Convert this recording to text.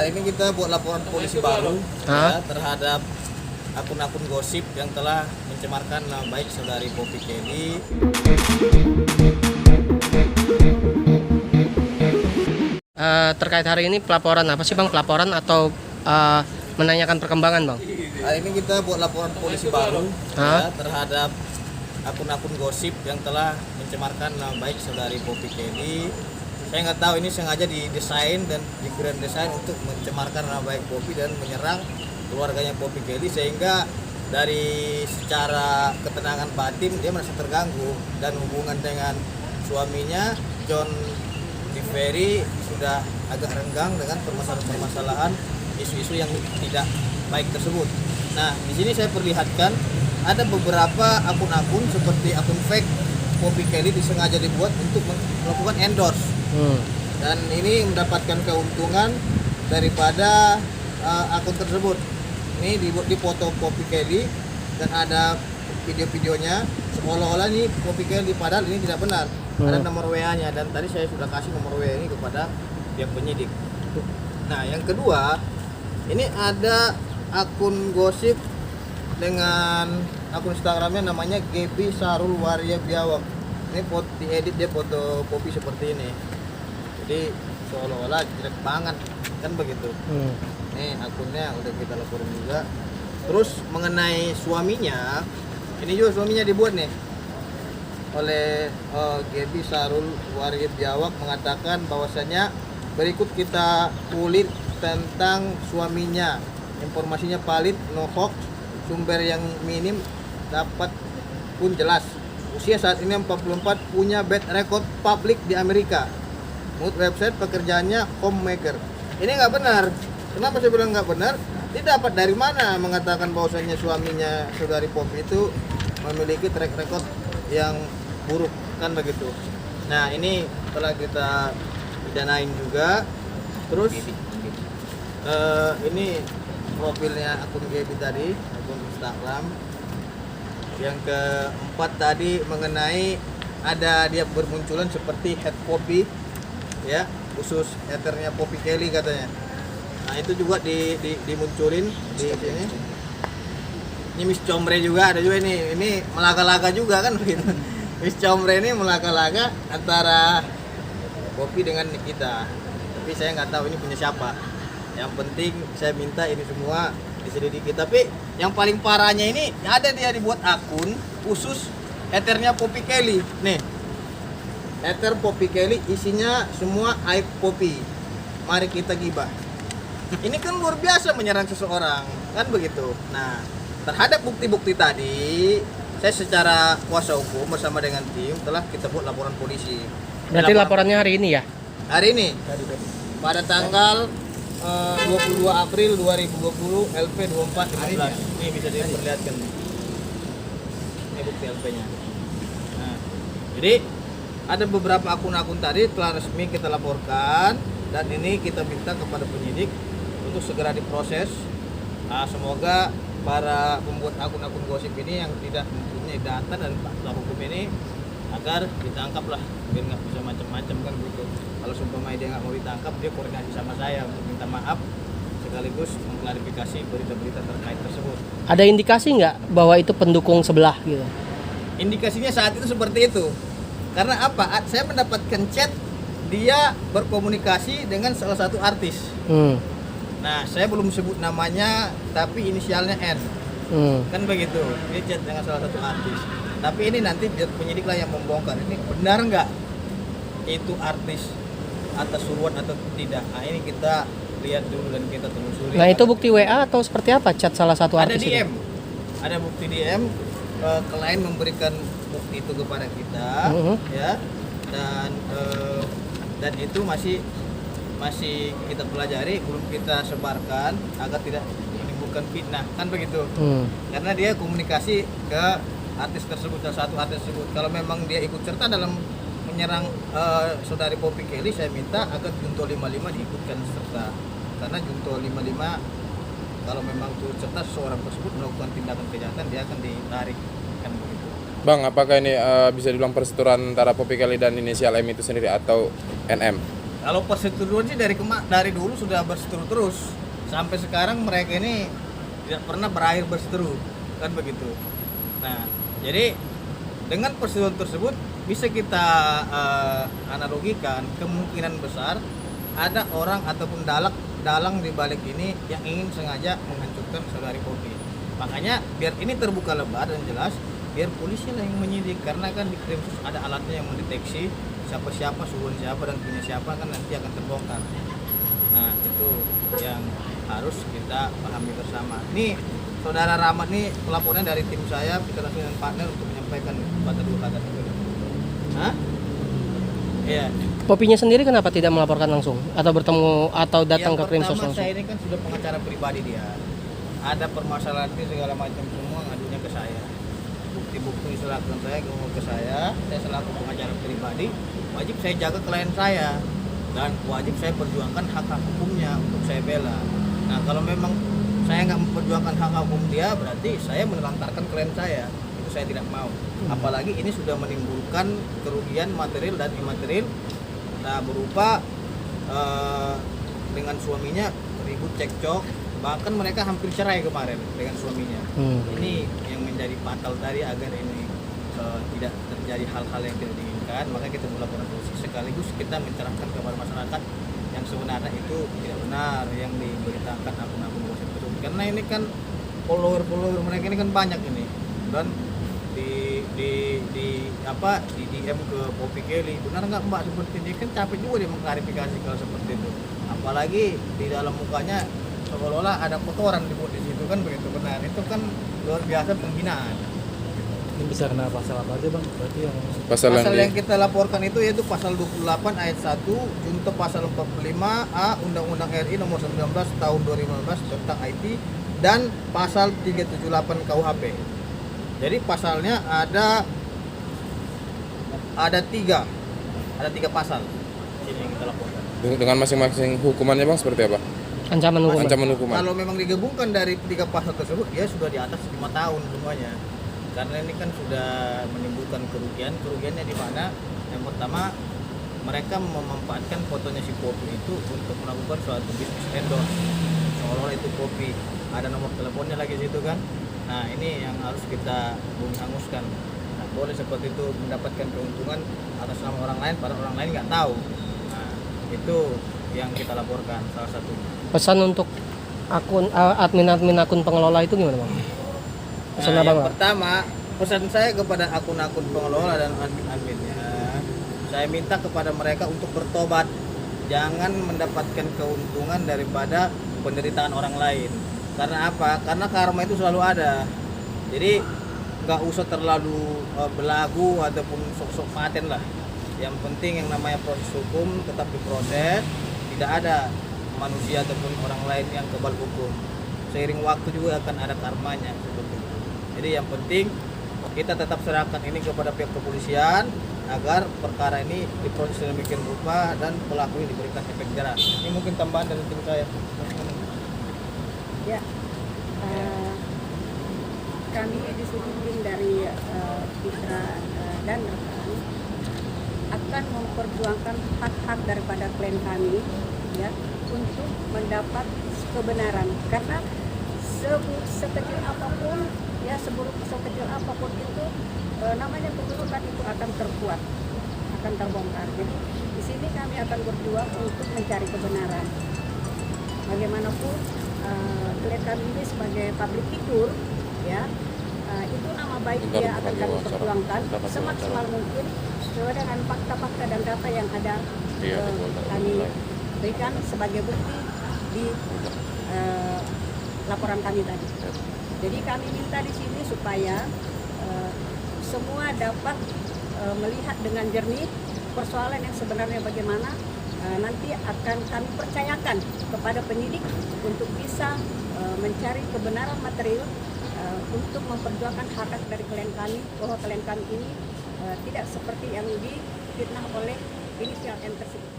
Hari ini kita buat laporan polisi baru ya, terhadap akun-akun gosip yang telah mencemarkan nama baik saudari Poppy Kelly. Terkait hari ini pelaporan apa sih Bang? Pelaporan atau menanyakan perkembangan Bang? Hari ini kita buat laporan polisi baru ya, terhadap akun-akun gosip yang telah mencemarkan nama baik saudari Poppy Kelly. Saya nggak tahu ini sengaja didesain dan di grand design untuk mencemarkan nama baik Poppy dan menyerang keluarganya Poppy Kelly, sehingga dari secara ketenangan batin dia merasa terganggu dan hubungan dengan suaminya John Ferry sudah agak renggang dengan permasalahan isu-isu yang tidak baik tersebut. Nah, di sini saya perlihatkan ada beberapa akun-akun seperti akun fake Poppy Kelly disengaja dibuat untuk melakukan endorse. Dan ini mendapatkan keuntungan daripada akun tersebut. Ini di foto Poppy Kelly dan ada video-videonya seolah-olah ini Poppy Kelly, padahal ini tidak benar. Ada nomor WA-nya dan tadi saya sudah kasih nomor WA ini kepada pihak penyidik. Nah, yang kedua, ini ada akun gosip dengan akun Instagramnya namanya Gaby Sarul Waria Biawak. Ini diedit dia foto Poppy seperti ini. Jadi seolah-olah jelek banget kan begitu. Nih akunnya udah kita laporin juga. Terus mengenai suaminya, ini juga suaminya dibuat nih oleh Gaby Sarul Waria Biawak, mengatakan bahwasanya berikut kita kulik tentang suaminya. Informasinya valid, no hoax, sumber yang minim dapat pun jelas. Usia saat ini 44, punya bad record publik di Amerika. Menurut website pekerjaannya homemaker. Ini nggak benar. Kenapa saya bilang nggak benar? Dia dapat dari mana mengatakan bahwasanya suaminya saudari Poppy itu memiliki track record yang buruk, kan begitu. Nah, ini telah kita pidanain juga. Terus ini profilnya akun Gaby tadi, akun Instagram. Yang keempat tadi mengenai ada dia bermunculan seperti head Poppy ya, khusus ethernya Poppy Kelly katanya. Nah, itu juga dimunculin di sini. Ini Miss Comre juga ada juga ini melaka-laka juga kan begitu. Miss Comre ini melaka-laka antara Poppy dengan Nikita. Tapi saya nggak tahu ini punya siapa. Yang penting saya minta ini semua diselidiki. Tapi yang paling parahnya ini ada dia dibuat akun khusus ethernya Poppy Kelly. Nih, ether Poppy Kelly isinya semua aib Poppy. Mari kita gibah. Ini kan luar biasa menyerang seseorang, kan begitu. Nah, terhadap bukti-bukti tadi, saya secara kuasa hukum bersama dengan tim telah kita buat laporan polisi. Berarti laporannya hari ini ya? Hari ini. Pada tanggal 22 April 2020 LP 2415. Ini bisa diperlihatkan. Ini bukti LP-nya. Nah, jadi ada beberapa akun-akun tadi telah resmi kita laporkan dan ini kita minta kepada penyidik untuk segera diproses. Nah, semoga para pembuat akun-akun gosip ini yang tidak mempunyai data dan fakta hukum ini agar ditangkap lah, biar nggak bisa macam-macam kan begitu. Kalau seumpama dia nggak mau ditangkap, dia koordinasi sama saya untuk minta maaf sekaligus mengklarifikasi berita-berita terkait tersebut. Ada indikasi nggak bahwa itu pendukung sebelah gitu? Indikasinya saat itu seperti itu. Karena apa? Saya mendapatkan chat dia berkomunikasi dengan salah satu artis. Nah, saya belum sebut namanya, tapi inisialnya N. Kan begitu. Dia chat dengan salah satu artis. Tapi ini nanti biar penyidik lah yang membongkar. Ini benar nggak itu artis atas suruhan atau tidak? Nah, ini kita lihat dulu dan kita telusuri. Nah, itu bukti WA atau seperti apa chat salah satu artis? Ada DM. Ada bukti DM. Klien memberikan bukti itu kepada kita, ya. Dan itu masih kita pelajari, belum kita sebarkan agar tidak menimbulkan fitnah, kan begitu. Karena dia komunikasi ke artis tersebut, salah satu artis tersebut. Kalau memang dia ikut serta dalam menyerang saudari Poppy Kelly, saya minta agar Junto 55 diikutkan serta. Karena Junto 55 kalau memang turut serta seseorang tersebut melakukan tindakan kejahatan, dia akan ditarik, kan begitu. Bang, apakah ini bisa dibilang persetujuan antara Poppy Kelly dan inisial M itu sendiri atau NM? Kalau perseteruan sih dari dulu sudah berseteru terus. Sampai sekarang mereka ini tidak pernah berakhir berseteru, kan begitu. Nah, jadi dengan perseteruan tersebut bisa kita analogikan kemungkinan besar ada orang ataupun dalang di balik ini yang ingin sengaja menghancurkan saudari Poppy. Makanya biar ini terbuka lebar dan jelas, biar polisi lah yang menyidik, karena kan di Krimsus ada alatnya yang mendeteksi siapa suhuan siapa dan punya siapa, kan nanti akan terbongkar. Nah, itu yang harus kita pahami bersama. Nih saudara Rahmat nih pelapornya dari tim saya, kita langsung dengan partner untuk menyampaikan pada dua kata tersebut. Hah? Iya. Poppy-nya sendiri kenapa tidak melaporkan langsung atau bertemu atau datang ke Krimsus langsung? langsung? Saya ini kan sudah pengacara pribadi dia. Ada permasalahan segala macam semua ngadunya ke saya. Bukti-bukti diserahkan saya ke saya selaku pengacara pribadi, wajib saya jaga klien saya dan wajib saya perjuangkan hak-hak hukumnya untuk saya bela. Nah, kalau memang saya nggak memperjuangkan hak hukum dia, berarti saya menelantarkan klien saya. Itu saya tidak mau. Apalagi ini sudah menimbulkan kerugian material dan imaterial, nah berupa dengan suaminya ribut cekcok, bahkan mereka hampir cerai kemarin dengan suaminya. Ini yang menjadi fatal tadi agar ini tidak terjadi hal-hal yang tidak diinginkan, maka kita melakukan polisi sekaligus kita mencerahkan kepada masyarakat yang sebenarnya itu tidak benar yang diberitakan akun-akun gosip tersebut. Karena ini kan follower mereka ini kan banyak ini, dan di DM ke Poppy Kelly, benar nggak Mbak seperti ini, kan capek juga dia mengklarifikasi kalau seperti itu, apalagi di dalam mukanya seolah-olah ada kotoran di situ, kan begitu. Benar, itu kan luar biasa penghinaan. Ini bisa kena pasal apa aja bang? Berarti yang pasal yang kita laporkan itu yaitu pasal 28 ayat 1 junto pasal 45A Undang-Undang RI nomor 19 tahun 2015 tentang IT dan pasal 378 KUHP. Jadi pasalnya ada tiga pasal ini yang kita laporkan. Dengan masing-masing hukumannya bang seperti apa? Ancaman hukuman. Kalau memang digabungkan dari tiga pasal tersebut, dia sudah di atas 5 tahun semuanya. Karena ini kan sudah menimbulkan kerugiannya di mana yang pertama mereka memanfaatkan fotonya si Poppy itu untuk melakukan suatu bisnis endorse, seolah-olah itu Poppy, ada nomor teleponnya lagi situ kan. Nah, ini yang harus kita hanguskan. Nah, boleh seperti itu mendapatkan keuntungan atas nama orang lain, padahal orang lain nggak tahu. Nah, itu yang kita laporkan salah satu. Pesan untuk admin akun pengelola itu gimana bang? Pesan Nah, apa yang bang? pertama, pesan saya kepada akun-akun pengelola dan admin-adminnya, saya minta kepada mereka untuk bertobat, jangan mendapatkan keuntungan daripada penderitaan orang lain. Karena apa? Karena karma itu selalu ada. Jadi nggak usah terlalu belagu ataupun sok-sok paten lah. Yang penting yang namanya proses hukum tetap diproses, tidak ada manusia ataupun orang lain yang kebal hukum. Seiring waktu juga akan ada karmanya seperti itu. Jadi yang penting kita tetap serahkan ini kepada pihak kepolisian agar perkara ini diproses sedemikian rupa dan pelaku ini diberikan efek jerah. Ini mungkin tambahan dari tim saya. Ya, kami disuruh tim dari Fitra dan rekan akan memperjuangkan hak-hak daripada klien kami, ya, untuk mendapat kebenaran. Karena sekecil apapun, ya, sekecil apapun itu, namanya keburukan itu akan terkuat, akan terbongkar. Jadi di sini kami akan berjuang untuk mencari kebenaran. Bagaimanapun klien kami ini sebagai public figure, ya, itu nama baik dia akan kami perjuangkan semaksimal mungkin sesuai dengan fakta-fakta dan data yang ada kami berikan sebagai bukti di laporan kami tadi. Jadi kami minta di sini supaya semua dapat melihat dengan jernih persoalan yang sebenarnya bagaimana. Nanti akan kami percayakan kepada penyidik untuk bisa mencari kebenaran material untuk memperjuangkan hak dari klien kami, bahwa klien kami ini tidak seperti yang difitnah oleh inisial M tersebut.